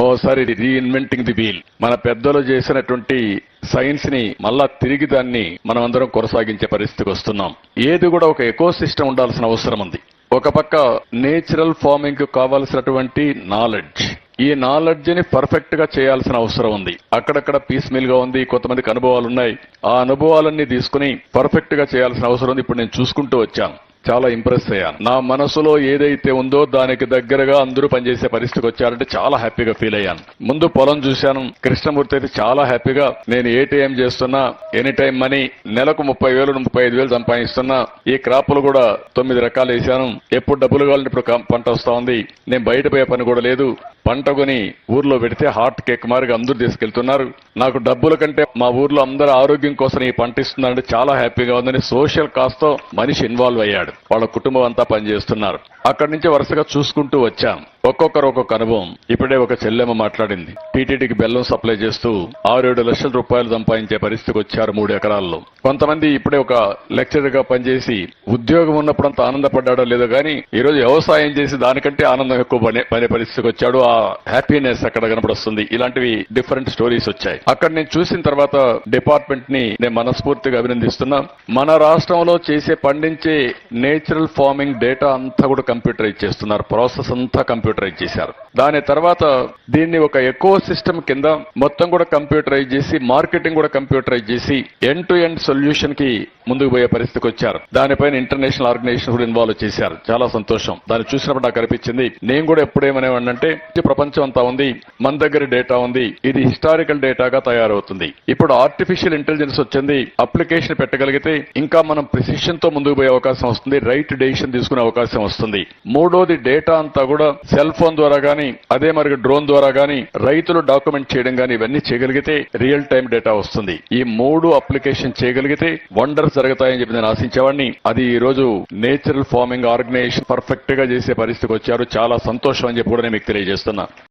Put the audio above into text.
ఓసారి reinventing the wheel, మన పెద్దలు చేసినటువంటి సైన్స్ ని మళ్ళా తిరిగి దాన్ని మనం అందరం కొనసాగించే పరిస్థితికి వస్తున్నాం. ఏది కూడా ఒక ఎకో సిస్టమ్ ఉండాల్సిన అవసరం ఉంది. ఒక పక్క నేచురల్ ఫార్మింగ్ కు కావాల్సినటువంటి నాలెడ్జ్, ఈ నాలెడ్జ్ ని పర్ఫెక్ట్ గా చేయాల్సిన అవసరం ఉంది. అక్కడక్కడ పీస్ మీల్ గా ఉంది, కొంతమందికి అనుభవాలు ఉన్నాయి. ఆ అనుభవాలన్నీ తీసుకుని పర్ఫెక్ట్ గా చేయాల్సిన అవసరం ఉంది. ఇప్పుడు నేను చూసుకుంటూ వచ్చాను, చాలా ఇంప్రెస్ అయ్యాను. నా మనసులో ఏదైతే ఉందో దానికి దగ్గరగా అందరూ పనిచేసే పరిస్థితికి వచ్చారంటే చాలా హ్యాపీగా ఫీల్ అయ్యాను. ముందు పొలం చూశాను, కృష్ణమూర్తి అయితే చాలా హ్యాపీగా నేను ఏటీఎం చేస్తున్నా, ఎనీ టైం మనీ, నెలకు 30,000 35,000 సంపాదిస్తున్నా, ఈ క్రాపులు కూడా 9 రకాలు వేశాను, ఎప్పుడు డబ్బులు కావాలంటే ఇప్పుడు పంట వస్తా ఉంది, నేను బయట పోయే పని కూడా లేదు, పంట కొని ఊర్లో పెడితే హార్ట్ కేక్ మారిగా అందరూ తీసుకెళ్తున్నారు, నాకు డబ్బుల కంటే మా ఊర్లో అందరూ ఆరోగ్యం కోసం ఈ పంట ఇస్తున్నారంటే చాలా హ్యాపీగా ఉందని సోషల్ కాస్ట్ తో మనిషి ఇన్వాల్వ్ అయ్యాడు. వాళ్ళ కుటుంబం అంతా పనిచేస్తున్నారు. అక్కడి నుంచి వరుసగా చూసుకుంటూ వచ్చాం. ఒక్కొక్కరు ఒక్కొక్క అనుభవం. ఇప్పుడే ఒక చెల్లెమ్మ మాట్లాడింది, టీటీడీకి బెల్లం సప్లై చేస్తూ 6-7 లక్షల రూపాయలు సంపాదించే పరిస్థితికి వచ్చారు 3 ఎకరాల్లో. కొంతమంది ఇప్పుడే ఒక లెక్చరర్ గా పనిచేసి ఉద్యోగం ఉన్నప్పుడు అంత ఆనందపడ్డాడో లేదో గానీ ఈ రోజు వ్యవసాయం చేసి దానికంటే ఆనందం ఎక్కువ పడే పరిస్థితికి వచ్చాడు. ఆ హ్యాపీనెస్ అక్కడ కనపడొస్తుంది. ఇలాంటివి డిఫరెంట్ స్టోరీస్ వచ్చాయి. అక్కడ నేను చూసిన తర్వాత డిపార్ట్మెంట్ ని నేను మనస్ఫూర్తిగా అభినందిస్తున్నా. మన రాష్ట్రంలో పండించే నేచురల్ ఫార్మింగ్ డేటా అంతా కూడా కంప్యూటరైజ్ చేస్తున్నారు. ప్రాసెస్ అంతా కంప్యూటరైజ్ చేశారు. దాని తర్వాత దీన్ని ఒక ఎకో సిస్టమ్ కింద మొత్తం కూడా కంప్యూటరైజ్ చేసి, మార్కెటింగ్ కూడా కంప్యూటరైజ్ చేసి ఎండ్ టు ఎండ్ సొల్యూషన్ కి ముందుకు పోయే పరిస్థితికి వచ్చారు. దానిపైన ఇంటర్నేషనల్ ఆర్గనైజేషన్ కూడా ఇన్వాల్వ్ చేశారు. చాలా సంతోషం. దాన్ని చూసినప్పుడు నాకు అనిపించింది, నేను కూడా ఎప్పుడేమనేవాడినంటే ప్రపంచం అంతా ఉంది, మన దగ్గర డేటా ఉంది, ఇది హిస్టారికల్ డేటాగా తయారవుతుంది. ఇప్పుడు ఆర్టిఫిషియల్ ఇంటెలిజెన్స్ వచ్చింది, అప్లికేషన్ పెట్టగలిగితే ఇంకా మనం ప్రిసిషన్ తో ముందుకు పోయే అవకాశం వస్తుంది, రైట్ డెసిషన్ తీసుకునే అవకాశం వస్తుంది. మూడోది, డేటా అంతా కూడా సెల్ ఫోన్ ద్వారా గానీ, అదే మరి డ్రోన్ ద్వారా గానీ రైతులు డాక్యుమెంట్ చేయడం గానీ ఇవన్నీ చేయగలిగితే రియల్ టైం డేటా వస్తుంది. ఈ 3 అప్లికేషన్ చేయగలిగితే వండర్స్ జరుగుతాయని చెప్పి నేను ఆశించేవాడిని. అది ఈ రోజు నేచురల్ ఫార్మింగ్ ఆర్గనైజేషన్ పర్ఫెక్ట్ గా చేసే పరిస్థితికి వచ్చారు. చాలా సంతోషం అని చెప్పి కూడా నేను మీకు తెలియజేస్తున్నా.